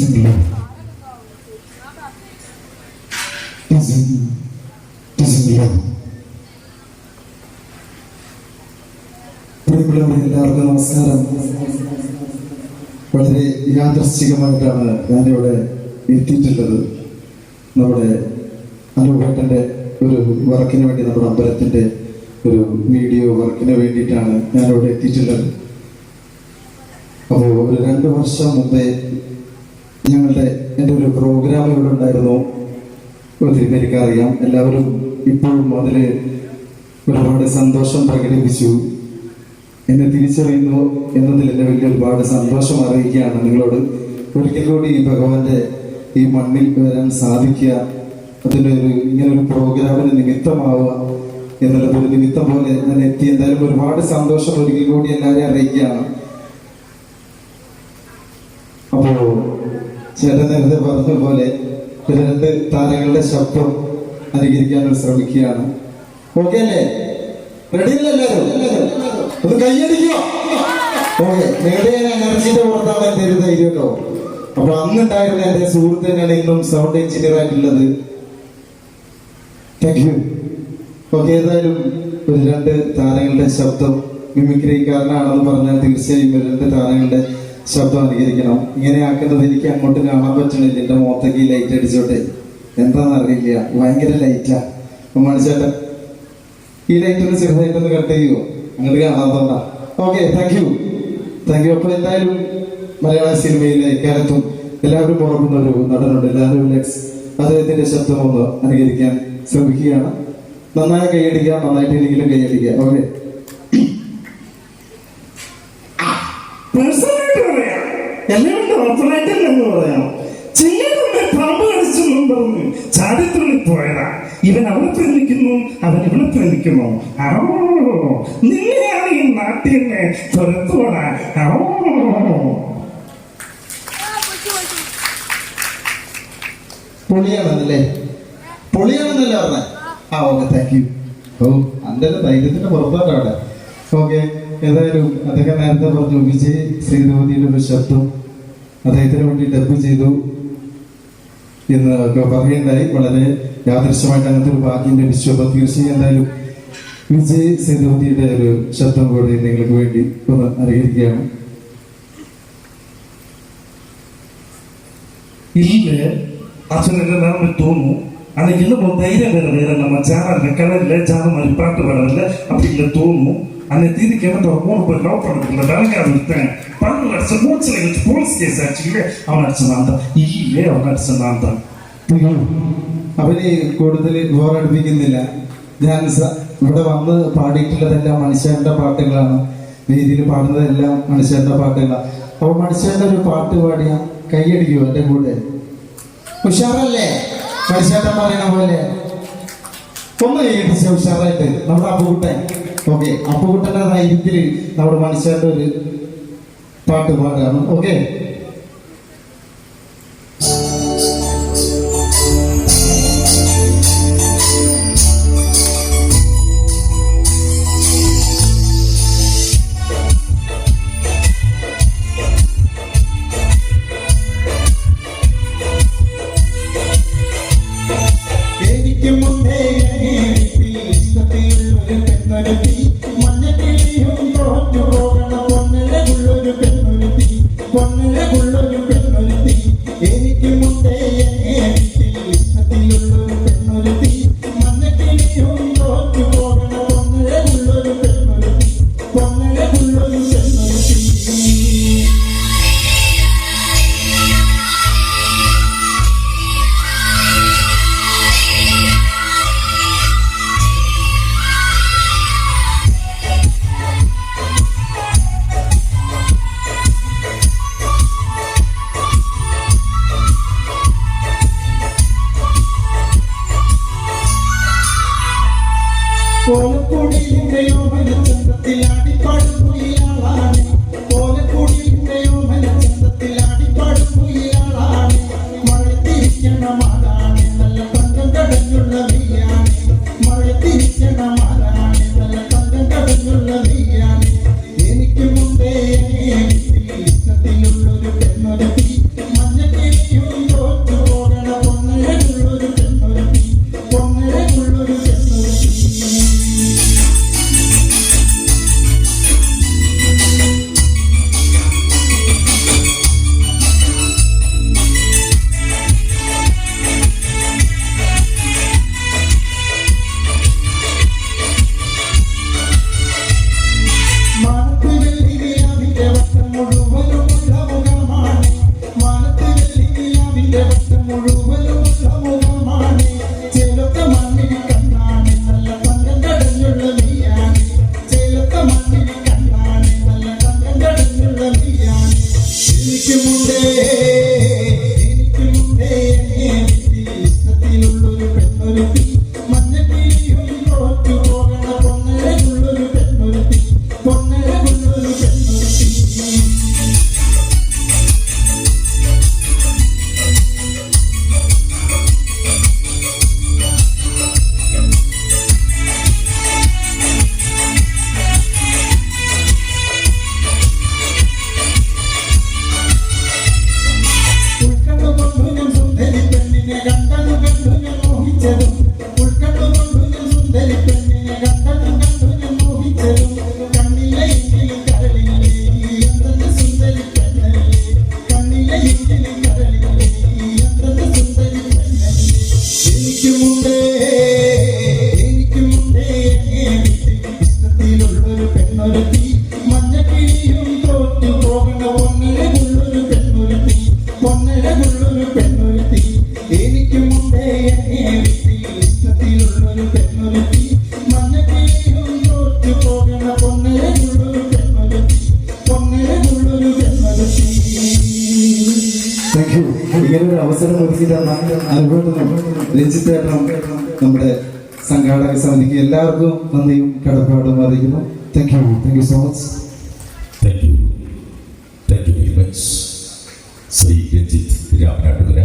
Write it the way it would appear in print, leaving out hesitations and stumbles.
എല്ലാവർക്കും നമസ്കാരം. വളരെ യാദൃശ്ചികമായിട്ടാണ് ഞാനിവിടെ എത്തിയിട്ടുള്ളത്. നമ്മുടെ അനുഭവത്തിന്റെ ഒരു വർക്കിന് വേണ്ടി, നമ്മുടെ അമ്പലത്തിന്റെ ഒരു വീഡിയോ വർക്കിന് വേണ്ടിയിട്ടാണ് ഞാനിവിടെ എത്തിയിട്ടുള്ളത്. അപ്പോൾ ഒരു 2 വർഷം മുമ്പേ എൻ്റെ ഒരു പ്രോഗ്രാം ഇവിടെ ഉണ്ടായിരുന്നു. ഒത്തിരി പേർക്ക് അറിയാം. എല്ലാവരും ഇപ്പോഴും അതിൽ ഒരുപാട് സന്തോഷം പ്രകടിപ്പിച്ചു. എന്നെ തിരിച്ചറിയുന്നു എന്നതിൽ എന്നെ ഒരുപാട് സന്തോഷം അറിയിക്കുകയാണ് നിങ്ങളോട്. ഒരിക്കൽ കൂടി ഈ ഭഗവാന്റെ ഈ മണ്ണിൽ വരാൻ സാധിക്കുക, ഇങ്ങനൊരു പ്രോഗ്രാമിന് നിമിത്തമാവുക എന്നുള്ളത് ഒരു നിമിത്തം പോലെ ഞാൻ എത്തി. എന്തായാലും ഒരുപാട് സന്തോഷം ഒരിക്കൽ കൂടി എല്ലാവരെയും അറിയിക്കുകയാണ്. അപ്പോ ചേട്ടൻ നേരത്തെ പറഞ്ഞ പോലെ 2 താരങ്ങളുടെ ശബ്ദം അനുകരിക്കാൻ ശ്രമിക്കുകയാണ്. ഓക്കെ അല്ലേ? റെഡിയല്ലേ എല്ലാവരും? ഒന്ന് കൈയടിക്കോ? ഓക്കെ. നിങ്ങളുടെ എനർജിയുടെ പുറത്താണ് എന്റെ ഒരു ധൈര്യം കേട്ടോ. അപ്പൊ അന്നുണ്ടായിരുന്ന എന്റെ സുഹൃത്ത് തന്നെയാണ് ഇന്നും സൗണ്ട് എഞ്ചിനീയർ ആയിട്ടുള്ളത്. Thank you. ഓക്കെ. ഏതായാലും ഒരു 2 താരങ്ങളുടെ ശബ്ദം മിമിക്രിക്കാരനാണെന്ന് പറഞ്ഞാൽ തീർച്ചയായും 2 താരങ്ങളുടെ ശബ്ദം അനുകരിക്കണം. ഇങ്ങനെ ആക്കുന്നത് എനിക്ക് അങ്ങോട്ട് കാണാൻ പറ്റണില്ല. എന്റെ മുഖത്തേക്ക് ഈ ലൈറ്റ് അടിച്ചോട്ടെ. എന്താണെന്നറിയില്ല, ഭയങ്കര ലൈറ്റാ. മണിച്ചേട്ടൻ ഈ ലൈറ്റ് ഒന്ന് ചെറുതായിട്ടൊന്ന് കട്ട് ചെയ്യുമോ? അങ്ങോട്ട് കാണാത്തോണ്ടാ. ഓക്കെ. Thank you. അപ്പൊ എന്തായാലും മലയാള സിനിമയിലെ എക്കാലത്തും എല്ലാവരും ഓർക്കുന്ന ഒരു നടനുണ്ട്, ലാലു ലക്സ്. അദ്ദേഹത്തിന്റെ ശബ്ദം ഒന്ന് അനുകരിക്കാൻ ശ്രമിക്കുകയാണ്. നന്നായി കൈയടിക്കുക, നന്നായിട്ട് എനിക്കിലും കൈയടിക്കുക. ഓക്കെ. എല്ലാവരുടെ ഓപ്പറേറ്ററിലെന്ന് പറയാം. ചില്ലിയുടെ പാമ്പ് കടിച്ചെന്നും പറഞ്ഞു ചാടിത്തുള്ളി പോയതാ. ഇവൻ അവളെ പ്രേമിക്കുന്നു, അവൻ ഇവളെ പ്രേമിക്കുന്നു. നിന്നെയാണ് ഈ നാട്ടിനെ തുരത്തോടാ. പൊളിയാണെന്നല്ലേ പറഞ്ഞ? ആ ഓക്കെ. Thank you. ഓ അന്റെ ധൈര്യത്തിന്റെ പുറത്തോട്ട് അവിടെ. ഓക്കെ. ഏതായാലും അദ്ദേഹം നേരത്തെ പറഞ്ഞു വിജയ് സേതുപതിയുടെ ഒരു ശബ്ദം അദ്ദേഹത്തിന് വേണ്ടി ഡബ് ചെയ്തു എന്ന് പറയുകയുണ്ടായി. വളരെ യാദൃശ്യമായിട്ട് അങ്ങനത്തെ ഒരു ഭാഗ്യം ലഭിച്ചു. അപ്പൊ തീർച്ചയായും എന്തായാലും വിജയ് സേതുപതിയുടെ ഒരു ശബ്ദം കൂടി നിങ്ങൾക്ക് വേണ്ടി ഒന്ന് അനുകരിക്കുകയാണ്. ಇಲ್ಲಿ ಅಸಲಿಗೆ ನಾನು ತೋನು ಅದಕ್ಕೆ ಇನ್ನೂ ಧೈರ್ಯ ಬೇರೆ ನಮ್ಮ ಚಾನಲ್ ಕಡಲಿಲ್ಲ ಚಾನಲ್ ಮಾಡಿ ಪಾಠ ಬರಲ್ಲ ಅಪ್ಪಿಲ್ಲ ತೋನು அந்த தீதிக்கு வந்து 3 பேர் லவ் பண்ணதுக்குள்ள வேலைக்கு இருப்பேன். 12 வருஷம் மூச்சில் வச்சு போலீஸ் கேஸ் ஆச்சுக்கிല്ലേ അവൻ അടിച്ചതാന്താ ഇല്ലേ അവൻ അടിച്ചതാന്താ. അവന് കൂടുതൽ ബോറടിപ്പിക്കുന്നില്ല. ഞാൻ ഇവിടെ വന്ന് പാടിയിട്ടുള്ളതെല്ലാം മനുഷ്യന്റെ പാട്ടുകളാണ്. വേദിയിൽ പാടുന്നതെല്ലാം മനുഷ്യന്റെ പാട്ടുകളാണ്. അപ്പൊ മനുഷ്യന്റെ ഒരു പാട്ട് പാടിയ കൈയടിക്കുമോ എന്റെ കൂടെ? ഉഷാറല്ലേ? മനുഷ്യന്റെ പറയണ പോലെ ഒന്ന് കൈയടിച്ച ഉഷാറായിട്ട് നമ്മുടെ അപ്പുകുട്ടൻ. ഓക്കെ. അപ്പുകുട്ടന്റെ ധൈര്യത്തിൽ നമ്മുടെ മനുഷ്യന്റെ ഒരു പാട്ട് പാടുകയാണ്. ഓക്കെ. കോലക്കൂടിയിലെയോ മനച്ചന്തത്തിലാടിപ്പാടും കുയിലാളാണ്. കോലക്കൂടിയിലെയോ മനച്ചന്തത്തിലാടിപ്പാടും കുയിലാളാണ്. മഴത്തിരിക്കണ മാലാണ് നല്ല തങ്കം കടഞ്ഞുള്ള നീയാണ്. മഴത്തിരിക്കണ മാലാണ് നല്ല തങ്കം കടഞ്ഞുള്ള നീയാണ്. എനിക്ക് മുമ്പേ ഇഷ്ടത്തിലുള്ളൊരു പെണ്ണൊരുത്തി മഞ്ഞക്കിളി താങ്ക് യു. ഇങ്ങനെ ഒരു അവസരം ഒരുക്കി തന്ന അനുഭവത്തിനും രഞ്ജിത്തേട്ടനും നമ്മുടെ സംഘാടക സമിതിക്ക് എല്ലാവർക്കും നന്ദിയും കടപ്പാടും അറിയിക്കുന്നു. Thank you so much. Thank you very much Shri Ranjith Ramanattukara.